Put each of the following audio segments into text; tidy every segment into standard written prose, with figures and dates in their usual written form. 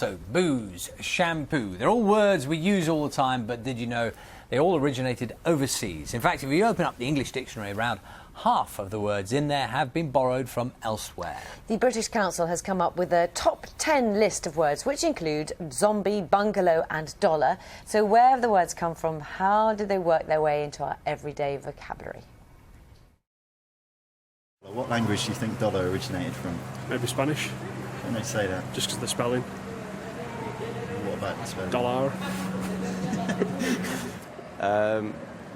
So, booze, shampoo, they're all words we use all the time, but did you know they all originated overseas? In fact, if you open up the English dictionary, around half of the words in there have been borrowed from elsewhere. The British Council has come up with a top 10 list of words, which include zombie, bungalow and dollar. So where have the words come from? How did they work their way into our everyday vocabulary? Well, what language do you think dollar originated from? Maybe Spanish. When they say that. Just because of the spelling. What about the spelling? Dollar.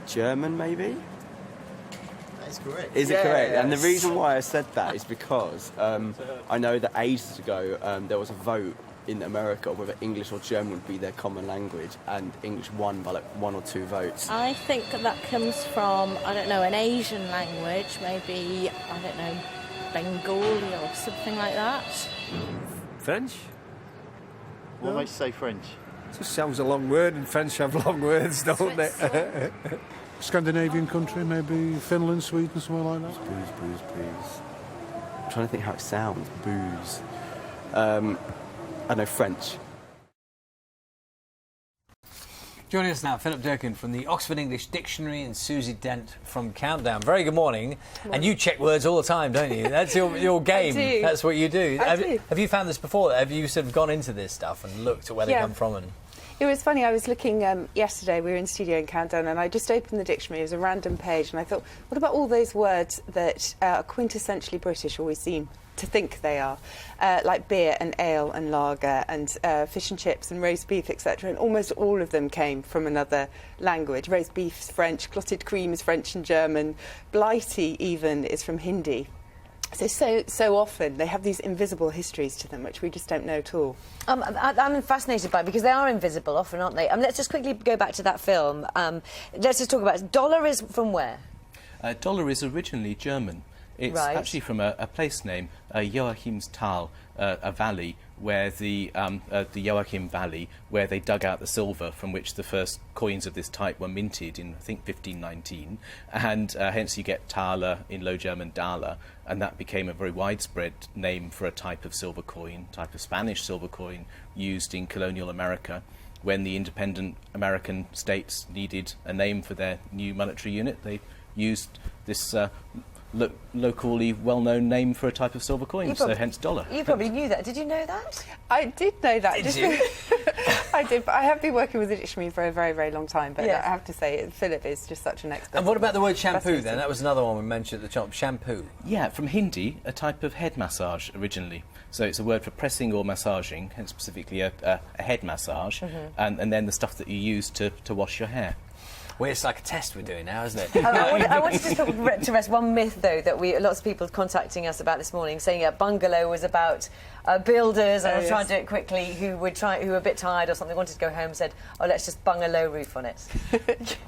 German, maybe? That is correct. Is it Yes. correct? And the reason why I said that is because I know that ages ago there was a vote in America whether English or German would be their common language, and English won by like 1 or 2 votes. I think that comes from, I don't know, an Asian language, maybe, I don't know, Bengali or something like that. French? What makes you say French? It just sounds a long word, and French have long words, don't they? Scandinavian country, maybe Finland, Sweden, somewhere like that. Booze. I'm trying to think how it sounds. Booze. I know French. Joining us now, Philip Durkin from the Oxford English Dictionary and Susie Dent from Countdown. Very good morning. And you check words all the time, don't you? That's your game. I do. That's what you do. I do. Have you found this before? Have you sort of gone into this stuff and looked at where they come from? And It was funny, I was looking yesterday, we were in studio in Countdown, and I just opened the dictionary, it was a random page, and I thought, what about all those words that are quintessentially British, or we seem to think they are, like beer and ale and lager and fish and chips and roast beef, etc. And almost all of them came from another language. Roast beef is French, clotted cream is French and German, blighty even is from Hindi. So often they have these invisible histories to them, which we just don't know at all. I'm fascinated by it because they are invisible often, aren't they? Let's just quickly go back to that film. Let's just talk about it. Dollar is from where? Dollar is originally German. It's actually from a place name, Joachimsthal, a valley where the Joachim Valley, where they dug out the silver from which the first coins of this type were minted in, I think, 1519, and hence you get Thaler in Low German Daler, and that became a very widespread name for a type of silver coin, type of Spanish silver coin used in colonial America. When the independent American states needed a name for their new monetary unit, they used this locally well-known name for a type of silver coin, so hence dollar. You probably knew that. Did you know that? I did know that. Did you? I did, but I have been working with the dictionary for a very, very long time, but I have to say, Philip is just such an expert. And what about the word shampoo, then? That was another one we mentioned at the top. Shampoo. Yeah, from Hindi, a type of head massage originally. So it's a word for pressing or massaging, hence specifically a head massage, and then the stuff that you use to wash your hair. Well, it's like a test we're doing now, isn't it? I wanted to just put to rest one myth, though, that lots of people contacting us about this morning, saying a bungalow was about builders, and I'll try and do it quickly, who were a bit tired or something, wanted to go home and said, oh, let's just bung a low roof on it.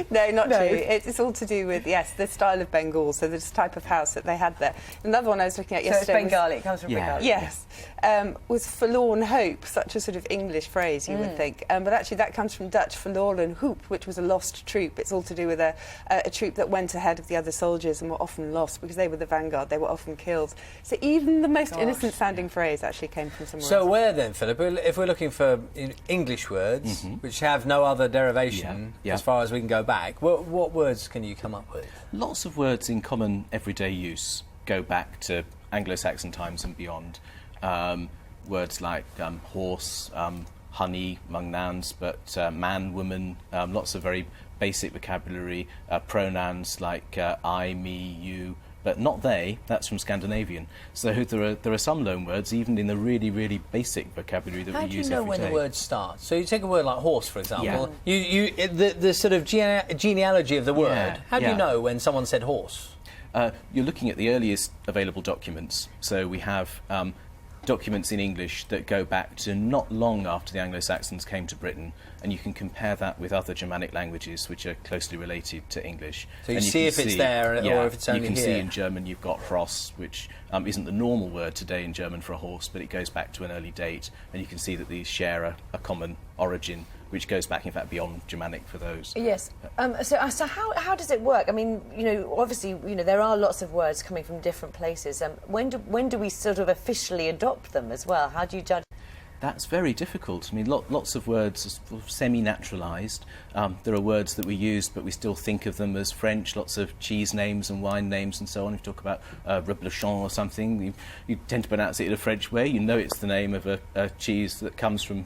No, not true. It's all to do with, the style of Bengal, so this type of house that they had there. Another one I was looking at yesterday. So it's Bengali, it comes from Bengali. Yes. Was forlorn hope, such a sort of English phrase, you would think. But actually that comes from Dutch verloren hoop, which was a lost troop. It's all to do with a troop that went ahead of the other soldiers and were often lost because they were the vanguard, they were often killed. So even the most innocent-sounding phrase actually came from somewhere else. So where then, Philip, if we're looking for English words which have no other derivation as far as we can go back, what words can you come up with? Lots of words in common everyday use go back to Anglo-Saxon times and beyond. Words like horse, honey among nouns, but man, woman, lots of very basic vocabulary, pronouns like I, me, you, but not they. That's from Scandinavian. So there are some loan words, even in the really, really basic vocabulary that we use every day. How do you know when the word starts? So you take a word like horse, for example. Yeah. The sort of genealogy of the word. Yeah. How do you know when someone said horse? You're looking at the earliest available documents. So we have documents in English that go back to not long after the Anglo-Saxons came to Britain, and you can compare that with other Germanic languages which are closely related to English. So you see if it's there or if it's only here. You can see in German you've got Ross, which isn't the normal word today in German for a horse, but it goes back to an early date, and you can see that these share a common origin, which goes back, in fact, beyond Germanic for those. Yes. So how does it work? I mean, obviously, there are lots of words coming from different places. When do we sort of officially adopt them as well? How do you judge? That's very difficult. I mean, lots of words are sort of semi-naturalised. There are words that we use, but we still think of them as French. Lots of cheese names and wine names and so on. If you talk about Reblochon or something, you tend to pronounce it in a French way. You know it's the name of a cheese that comes from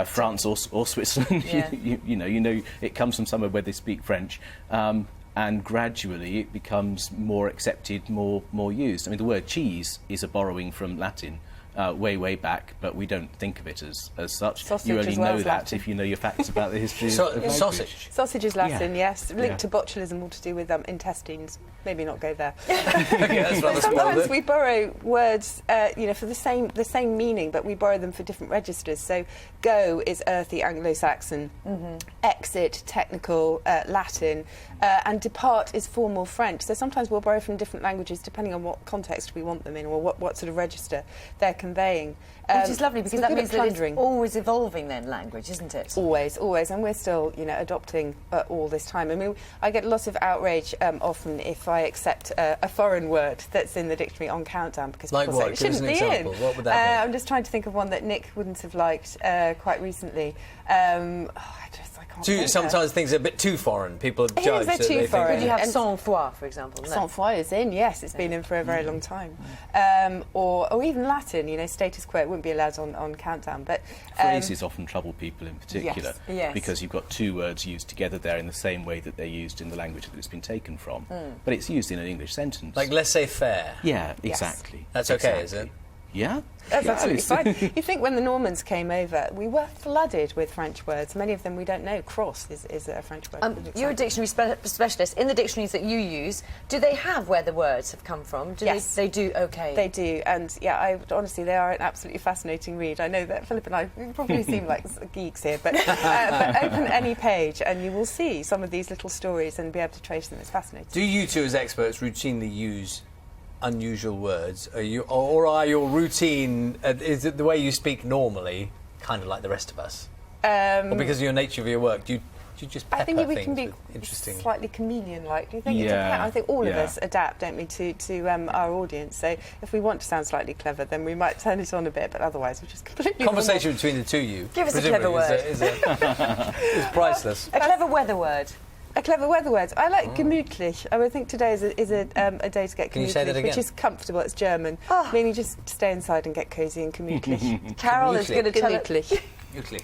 France or Switzerland. Yeah. you know it comes from somewhere where they speak French. And gradually it becomes more accepted, more used. I mean, the word cheese is a borrowing from Latin. Way back, but we don't think of it as such. Sausage you only as well know as that Latin. if you know your facts about the history of language. Sausage. Sausage is Latin, yes. Linked Yeah. to botulism, all to do with intestines. Maybe not go there. Okay, that's rather small. Sometimes we borrow words, for the same meaning, but we borrow them for different registers. So, go is earthy Anglo-Saxon, exit technical Latin, and depart is formal French. So sometimes we'll borrow from different languages depending on what context we want them in, or what sort of register they're conveying. Which is lovely, because so that means that it's plundering. always evolving then, language, isn't it? Always, and we're still, adopting all this time. I mean, I get lots of outrage often if I accept a foreign word that's in the dictionary on Countdown, because Like people say what? it Give us shouldn't an be example. in. What would that be? I'm just trying to think of one that Nick wouldn't have liked quite recently. I can't think Sometimes things are a bit too foreign. People It is, judge they're that too they foreign. think... Could you have And- sang-froid, for example? No. Sang-froid is in, yes, it's been in for a very long time. Or even Latin, status quo, it wouldn't be allowed on Countdown. But Phrases often trouble people in particular Yes. because you've got two words used together there in the same way that they're used in the language that it's been taken from. But it's used in an English sentence. Like laissez-faire. Yeah, Yes. exactly. That's okay, Exactly. is it? Yeah? That's Yeah, absolutely it's- fine. You think when the Normans came over, we were flooded with French words. Many of them we don't know. Cross is a French word. You're a dictionary specialist. In the dictionaries that you use, do they have where the words have come from? Yes. They do, okay. They do, and honestly, they are an absolutely fascinating read. I know that Philip and I probably seem like geeks here, but open any page and you will see some of these little stories and be able to trace them. It's fascinating. Do you two, as experts, routinely use unusual words? Are your routine, is it the way you speak normally, kind of like the rest of us? Or because of your nature of your work, do you just pepper I think we things can be with interesting... slightly chameleon-like. Do you think? Yeah, I think all of yeah. us adapt, don't we, to our audience. So if we want to sound slightly clever, then we might turn it on a bit, but otherwise we're just completely Conversation between the two of you, Give us a presumably, clever word. is priceless. A clever weather word. A clever weather word. I like gemütlich. I would think today is a day to get Can you gemütlich, say that again? which is comfortable. It's German, meaning just stay inside and get cosy and gemütlich. Carol is going to tell it. Gemütlich. Euclid.